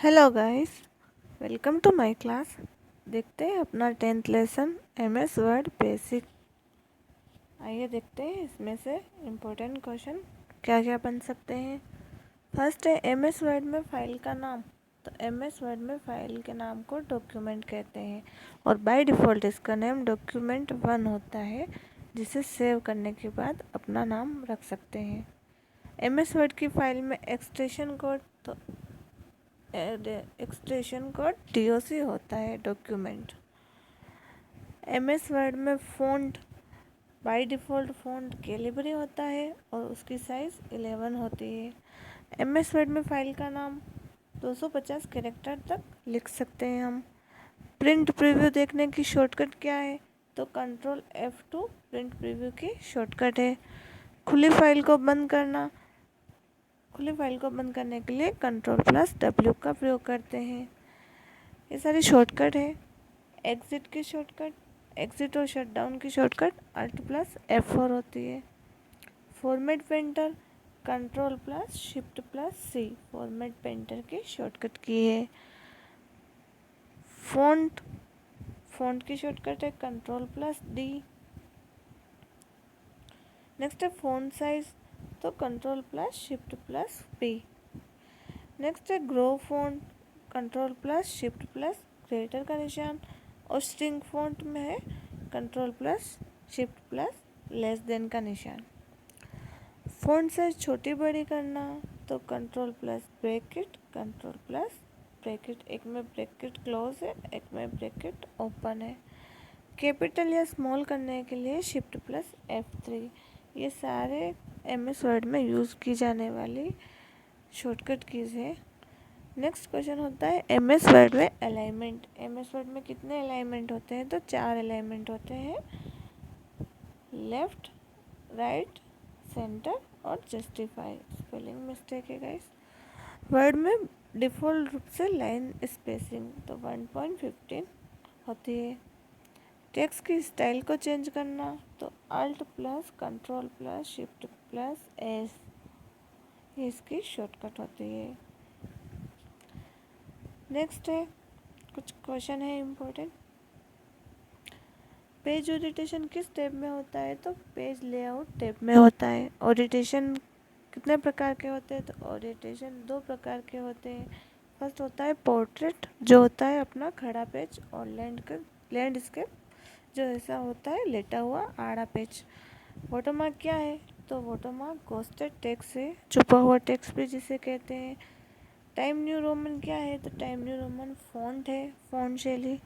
Hello guys, welcome to my class. देखते हैं अपना 10th lesson MS word basic. आइए देखते हैं इसमें से इम्पोर्टेंट क्वेश्चन क्या क्या बन सकते हैं। फर्स्ट है एमएस वर्ड में फाइल का नाम। तो एमएस वर्ड में फाइल के नाम को डॉक्यूमेंट कहते हैं और बाय डिफ़ॉल्ट इसका नेम डॉक्यूमेंट 1 होता है, जिसे सेव करने के बाद अपना नाम रख सकते हैं। एमएस वर्ड की फाइल में एक्सटेंशन कोड तो एक्सटेंशन कोड DOC होता है, डॉक्यूमेंट। एमएस वर्ड में font by default font Calibri होता है और उसकी साइज़ 11 होती है। एमएस वर्ड में फ़ाइल का नाम 250 कैरेक्टर तक लिख सकते हैं हम। प्रिंट प्रीव्यू देखने की शॉर्टकट क्या है? तो कंट्रोल F2 प्रिंट प्रीव्यू की शॉर्टकट है। खुली फाइल को बंद करने के लिए कंट्रोल+W का प्रयोग करते हैं। ये सारी शॉर्टकट है। एग्ज़िट की शॉर्टकट, एग्ज़िट और शटडाउन की शॉर्टकट Alt+F4 होती है। फॉर्मेट पेंटर कंट्रोल+Shift+C फॉर्मेट पेंटर की शॉर्टकट की है। फ़ॉन्ट की शॉर्टकट है कंट्रोल+D। नेक्स्ट है फ़ॉन्ट साइज, तो कंट्रोल+Shift+P। नेक्स्ट है ग्रो फ़ॉन्ट, कंट्रोल+Shift+ग्रेटर का निशान, और स्ट्रिंग फ़ॉन्ट में है कंट्रोल+Shift+लेस देन का निशान। फ़ॉन्ट साइज छोटी बड़ी करना, तो कंट्रोल+ब्रैकेट, एक में ब्रैकेट क्लोज है, एक में ब्रैकेट ओपन है। कैपिटल या स्मॉल करने के लिए Shift+F3। ये सारे एमएस वर्ड में यूज़ की जाने वाली शॉर्टकट कीज़ है। नेक्स्ट क्वेश्चन होता है एमएस वर्ड में अलाइनमेंट। एमएस वर्ड में कितने अलाइनमेंट होते हैं? तो 4 अलाइनमेंट होते हैं, लेफ्ट, राइट, सेंटर और जस्टिफाई। स्पेलिंग मिस्टेक है गाइस। वर्ड में डिफ़ॉल्ट रूप से लाइन स्पेसिंग तो 1.15 होती है। टेक्स्ट की स्टाइल को चेंज करना, तो Alt+Control+Shift+S, ये इसकी शॉर्टकट होती है। नेक्स्ट है कुछ क्वेश्चन है इम्पोर्टेंट। पेज ओरिएंटेशन किस टैब में होता है? तो पेज लेआउट टैब में होता है। ओरिएंटेशन कितने प्रकार के होते हैं? तो ओरिएंटेशन 2 प्रकार के होते हैं। फर्स्ट होता है पोर्ट्रेट, जो होता है अपना खड़ा पेज, और लैंडस्केप, जो ऐसा होता है लेटा हुआ आड़ा पेज। वाटरमार्क क्या है? तो वाटरमार्क घोस्टेड टेक्स्ट है, छुपा हुआ टेक्स्ट भी जिसे कहते हैं। टाइम न्यू रोमन क्या है? तो टाइम न्यू रोमन फ़ॉन्ट है, फ़ॉन्ट शैली।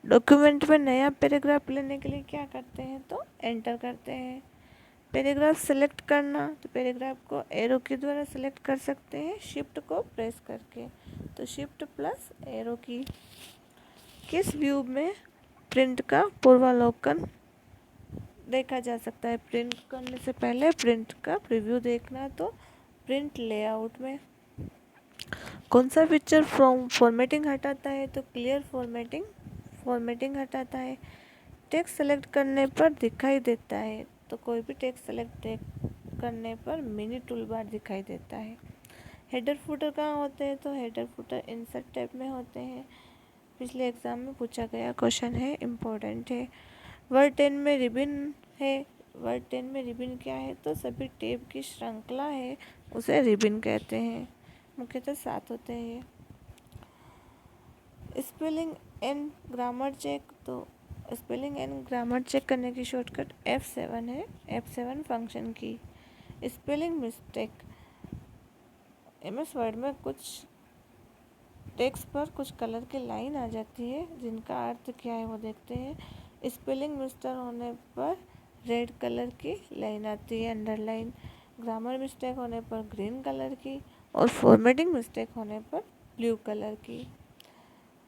डॉक्यूमेंट में नया पैराग्राफ लेने के लिए क्या करते हैं? तो एंटर करते हैं। पैराग्राफ सेलेक्ट करना, तो पैराग्राफ को एरो के द्वारा सेलेक्ट कर सकते हैं, शिफ्ट को प्रेस करके, तो Shift+एरो की। किस व्यू में प्रिंट का पूर्वावलोकन देखा जा सकता है? प्रिंट करने से पहले प्रिंट का प्रीव्यू देखना, तो प्रिंट लेआउट में। कौन सा फीचर फॉर्मेटिंग हटाता है? तो क्लियर फॉर्मेटिंग हटाता है। टेक्स्ट सेलेक्ट करने पर दिखाई देता है, तो कोई भी टेक्स्ट सेलेक्ट करने पर मिनी टूल बार दिखाई देता है। हेडर फुटर कहाँ होते हैं? तो हेडर फुटर इंसर्ट टैब में होते हैं। पिछले एग्जाम में पूछा गया क्वेश्चन है, इम्पोर्टेंट है। वर्ड 10 में रिबिन है। वर्ड 10 में रिबिन क्या है? तो सभी टैब की श्रृंखला है, उसे रिबिन कहते हैं। मुख्यतः 7 होते हैं। स्पेलिंग एंड ग्रामर चेक, तो स्पेलिंग एंड ग्रामर चेक करने की शॉर्टकट F7 है, F7 फंक्शन की। स्पेलिंग मिस्टेक, एमएस वर्ड में कुछ टेक्स्ट पर कुछ कलर की लाइन आ जाती है, जिनका अर्थ क्या है वो देखते हैं। स्पेलिंग मिस्टेक होने पर रेड कलर की लाइन आती है, अंडरलाइन। ग्रामर मिस्टेक होने पर ग्रीन कलर की, और फॉर्मेटिंग मिस्टेक होने पर ब्लू कलर की।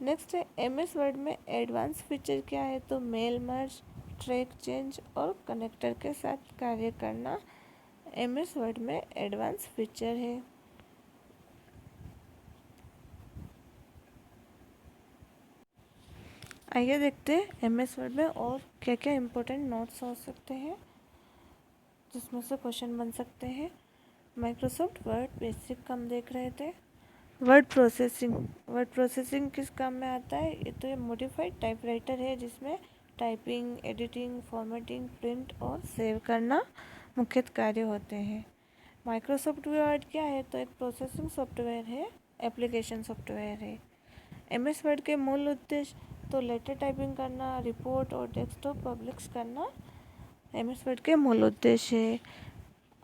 नेक्स्ट है एमएस वर्ड में एडवांस फीचर क्या है? तो मेल मर्ज, ट्रैक चेंज और कनेक्टर के साथ कार्य करना एमएस वर्ड में एडवांस फीचर है। आइए देखते हैं एमएस वर्ड में और क्या क्या इम्पोर्टेंट नोट्स हो सकते हैं, जिसमें से क्वेश्चन बन सकते हैं। माइक्रोसॉफ्ट वर्ड बेसिक हम देख रहे थे। वर्ड प्रोसेसिंग किस काम में आता है? ये तो ये मॉडिफाइड टाइपराइटर है जिसमें टाइपिंग, एडिटिंग, फॉर्मेटिंग, प्रिंट और सेव करना मुख्य कार्य होते हैं। माइक्रोसॉफ्ट वर्ड क्या है? तो एक प्रोसेसिंग सॉफ्टवेयर है, एप्लीकेशन सॉफ्टवेयर है। एमएस वर्ड के मूल उद्देश्य तो लेटर टाइपिंग करना, रिपोर्ट और डेस्कटॉप पब्लिश करना एमएस वर्ड के मूल उद्देश्य है।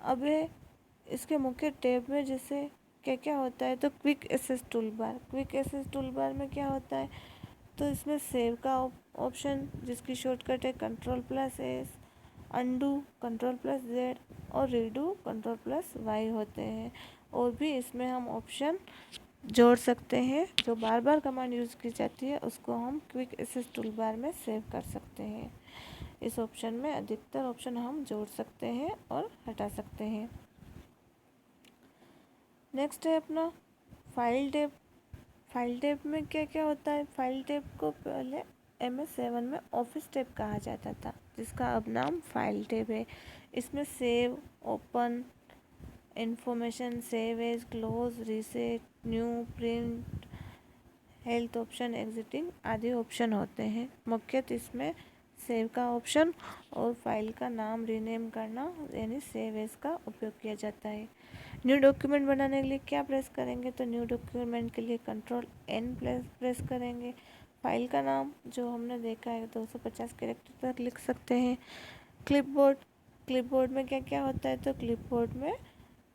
अब इसके मुख्य टैब में जैसे क्या क्या होता है, तो quick access tool bar. Quick access tool bar में क्या होता है? तो इसमें सेव का ऑप्शन जिसकी शॉर्टकट है Ctrl+S, अंडू Ctrl+Z और रीडू Ctrl+Y होते हैं। और भी इसमें हम ऑप्शन जोड़ सकते हैं। जो बार बार कमांड यूज़ की जाती है उसको हम क्विक एक्सेस टूल बार में सेव कर सकते हैं। इस ऑप्शन में अधिकतर ऑप्शन हम जोड़ सकते हैं और हटा सकते हैं। नेक्स्ट है अपना फाइल टैब। फाइल टैब में क्या क्या होता है? फाइल टैब को पहले MS7 में ऑफिस टैब कहा जाता था, जिसका अब नाम फाइल टैब है। इसमें save, open, information, save as, close, reset, new, print, health option, exiting आदि ऑप्शन होते हैं। मुख्यतः इसमें सेव का ऑप्शन और फाइल का नाम रीनेम करना यानी सेव एज का उपयोग किया जाता है। न्यू डॉक्यूमेंट बनाने के लिए क्या प्रेस करेंगे? तो न्यू डॉक्यूमेंट के लिए Ctrl+N प्रेस करेंगे। फाइल का नाम जो हमने देखा है 250 कैरेक्टर तक लिख सकते हैं। क्लिपबोर्ड, क्लिपबोर्ड में क्या क्या होता है? तो क्लिपबोर्ड में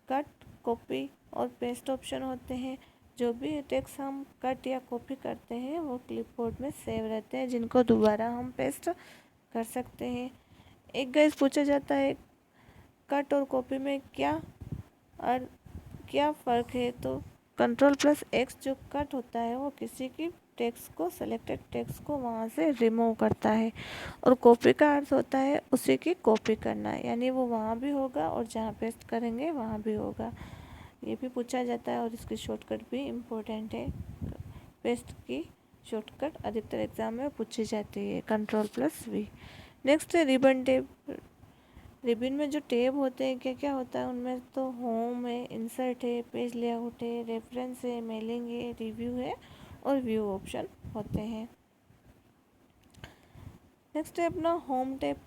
कट, कॉपी और पेस्ट ऑप्शन होते हैं। जो भी टेक्स्ट हम कट या कॉपी करते हैं वो क्लिपबोर्ड में सेव रहते हैं, जिनको दोबारा हम पेस्ट कर सकते हैं। एक गाइस पूछा जाता है कट और कॉपी में और क्या फ़र्क है? तो Ctrl+X जो कट होता है वो किसी की टेक्स्ट को, सेलेक्टेड टेक्स्ट को वहाँ से रिमूव करता है, और कॉपी का अर्थ होता है उसी की कॉपी करना, यानी वो वहाँ भी होगा और जहाँ पेस्ट करेंगे वहाँ भी होगा। ये भी पूछा जाता है और इसकी शॉर्टकट भी इम्पोर्टेंट है। पेस्ट की शॉर्टकट अधिकतर एग्जाम में पूछी जाती है, Ctrl+V। नेक्स्ट है रिबन टेब। रिबन में जो टैब होते हैं क्या क्या होता है उनमें? तो होम है, इंसर्ट है, पेज लेआउट है, रेफरेंस है, मेलिंग है, रिव्यू है और व्यू ऑप्शन होते हैं। नेक्स्ट है अपना होम टैब।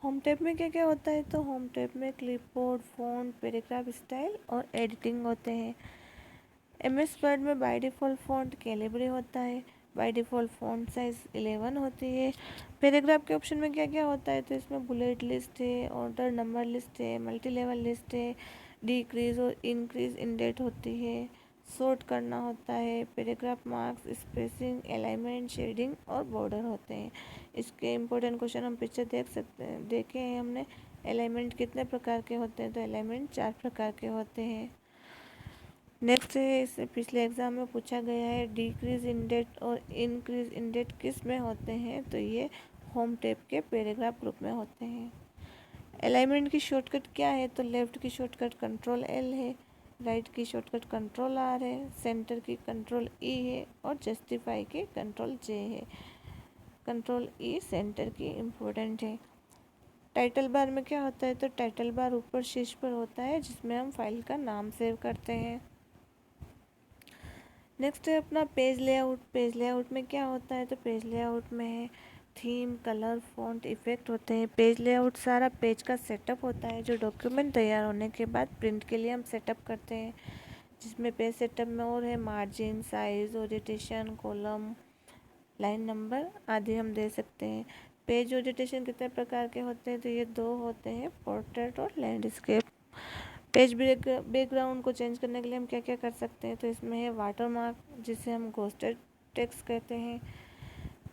होम टैब में क्या क्या होता है? तो होम टैब में क्लिपबोर्ड, फ़ॉन्ट, पैराग्राफ स्टाइल और एडिटिंग होते हैं। MS वर्ड में बाय डिफ़ॉल्ट फ़ॉन्ट कैलिब्री होता है। बाय डिफ़ॉल्ट फ़ॉन्ट साइज़ 11 होती है। पैराग्राफ के ऑप्शन में क्या क्या होता है? तो इसमें बुलेट लिस्ट है, ऑर्डर नंबर लिस्ट है, मल्टी लेवल लिस्ट है, डिक्रीज और इंक्रीज इंडेट होती है, सॉर्ट करना होता है, paragraph marks, spacing, alignment, shading और बॉर्डर होते हैं। इसके इम्पोर्टेंट क्वेश्चन हम पीछे देखे हैं हमने। अलाइनमेंट कितने प्रकार के होते हैं? तो अलाइनमेंट 4 प्रकार के होते हैं। नेक्स्ट है, इससे पिछले एग्जाम में पूछा गया है डिक्रीज इंडेट और इंक्रीज इंडेट किस में होते हैं? तो ये होम टैब के पैराग्राफ ग्रुप में होते हैं। अलाइनमेंट की शॉर्टकट क्या है? तो लेफ्ट की शॉर्टकट Ctrl+L है, राइट की शॉर्टकट Ctrl+R है, सेंटर की Ctrl+E है और जस्टिफाई की Ctrl+J है। Ctrl+E सेंटर की इम्पोर्टेंट है। टाइटल बार में क्या होता है? तो टाइटल बार ऊपर शीर्ष पर होता है जिसमें हम फाइल का नाम सेव करते हैं। नेक्स्ट है अपना पेज लेआउट। पेज लेआउट में क्या होता है? तो पेज लेआउट में थीम, कलर, फॉन्ट, इफेक्ट होते हैं। पेज लेआउट सारा पेज का सेटअप होता है जो डॉक्यूमेंट तैयार होने के बाद प्रिंट के लिए हम सेटअप करते हैं, जिसमें पेज सेटअप में और है margin, size, orientation, column, line number आदि हम दे सकते हैं। पेज ओरिएंटेशन कितने प्रकार के होते हैं? तो ये 2 होते हैं, पोर्ट्रेट और लैंडस्केप। पेज बैकग्राउंड को चेंज करने के लिए हम क्या क्या कर सकते हैं? तो इसमें है वाटर मार्क जिसे हम घोस्टेड टेक्स्ट कहते हैं,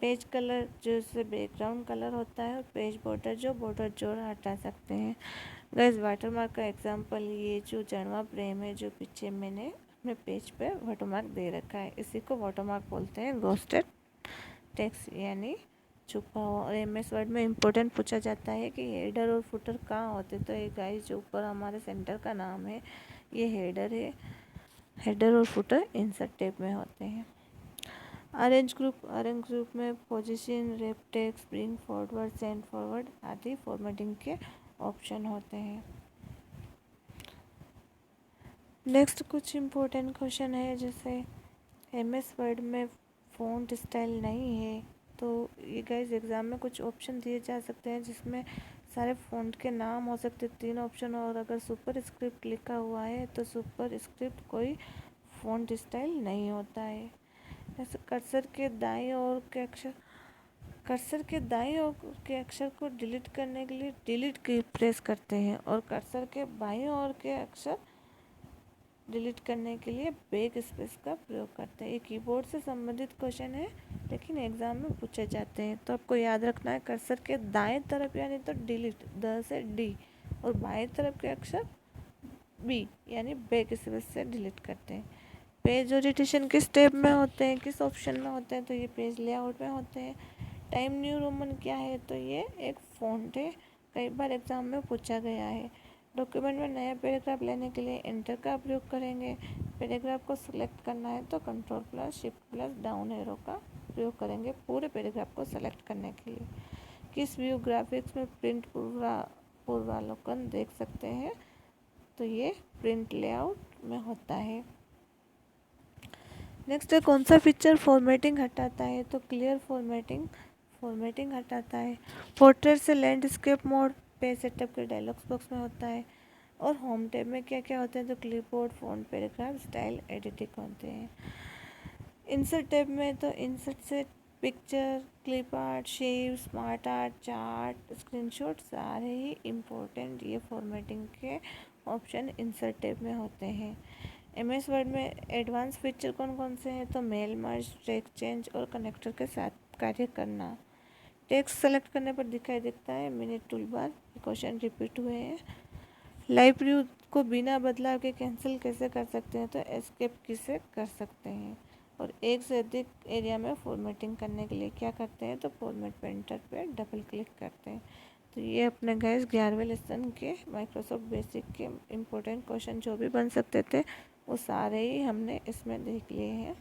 पेज कलर जो इससे बैकग्राउंड कलर होता है, और पेज बॉर्डर जो बॉर्डर जोड़ हटा सकते हैं। गाइस वाटर मार्क का एग्जांपल ये जो जनवा प्रेम है जो पीछे मैंने अपने पेज पे वाटर मार्क दे रखा है, इसी को वाटर मार्क बोलते हैं, घोस्टेड टेक्स्ट यानी छुपा हुआ। और MS वर्ड में इम्पोर्टेंट पूछा जाता है कि हेडर और फुटर कहाँ होते? तो ये गाइस जो ऊपर हमारे सेंटर का नाम है ये हेडर है। हेडर और फुटर इंसर्ट टैब में होते हैं। अरेंज ग्रुप में position, wrap text, bring forward, send forward आदि फॉर्मेटिंग के ऑप्शन होते हैं। नेक्स्ट कुछ इम्पोर्टेंट क्वेश्चन है, जैसे एमएस वर्ड में फ़ॉन्ट स्टाइल नहीं है, तो ये गाइस एग्ज़ाम में कुछ ऑप्शन दिए जा सकते हैं जिसमें सारे फ़ॉन्ट के नाम हो सकते हैं, 3 ऑप्शन, और अगर सुपर स्क्रिप्ट लिखा हुआ है तो सुपर स्क्रिप्ट कोई फ़ॉन्ट स्टाइल नहीं होता है। जैसे कर्सर के दाएं ओर के अक्षर को डिलीट करने के लिए डिलीट की प्रेस करते हैं, और कर्सर के बाईं ओर के अक्षर डिलीट करने के लिए बैक स्पेस का प्रयोग करते हैं। ये कीबोर्ड से संबंधित क्वेश्चन है, लेकिन एग्जाम में पूछे जाते हैं, तो आपको याद रखना है कर्सर के दाएं तरफ यानी तो डिलीट, द से डी, और बाएं तरफ के अक्षर बी यानी बैक स्पेस से डिलीट करते हैं। पेज ओरिएंटेशन किस स्टेप में होते हैं, किस ऑप्शन में होते हैं, तो ये पेज लेआउट में होते हैं। टाइम न्यू रोमन क्या है, तो ये एक फ़ॉन्ट है, कई बार एग्जाम में पूछा गया है। डॉक्यूमेंट में नया पैराग्राफ लेने के लिए एंटर का प्रयोग करेंगे। पैराग्राफ को सिलेक्ट करना है तो control plus shift plus down arrow का प्रयोग करेंगे पूरे पैराग्राफ को सेलेक्ट करने के लिए। किस व्यू ग्राफिक्स में प्रिंट पूर्वावलोकन देख सकते हैं, तो ये प्रिंट लेआउट में होता है। नेक्स्ट है कौन सा फीचर फॉर्मेटिंग हटाता है, तो क्लियर फॉर्मेटिंग हटाता है। पोर्ट्रेट से लैंडस्केप मोड पेज सेटअप के डायलॉग्स बॉक्स में होता है। और होम टैब में क्या क्या होते हैं, तो clipboard, font, paragraph, style, editing होते हैं। इंसर्ट टैब में तो इंसर्ट से picture, clip art, shape, smart art, chart, screenshot, सारे ही इम्पोर्टेंट ये फॉर्मेटिंग के ऑप्शन इंसर्ट टैब में होते हैं। एमएस वर्ड में एडवांस फीचर कौन कौन से हैं, तो मेल मर्ज, टेक्स्ट चेंज और कनेक्टर के साथ कार्य करना। टेक्स्ट सेलेक्ट करने पर दिखाई देता है mini tool bar, question repeat हुए हैं। लाइव व्यू को बिना बदलाव के कैंसिल कैसे कर सकते हैं, तो एस्केप की से कर सकते हैं। और एक से अधिक एरिया में फॉर्मेटिंग करने के लिए क्या करते हैं, तो फॉर्मेट पेंटर पे डबल क्लिक करते हैं। तो ये अपने गैस 11वें लेसन के माइक्रोसॉफ्ट बेसिक के इम्पोर्टेंट क्वेश्चन जो भी बन सकते थे वो सारे ही हमने इसमें देख लिए हैं।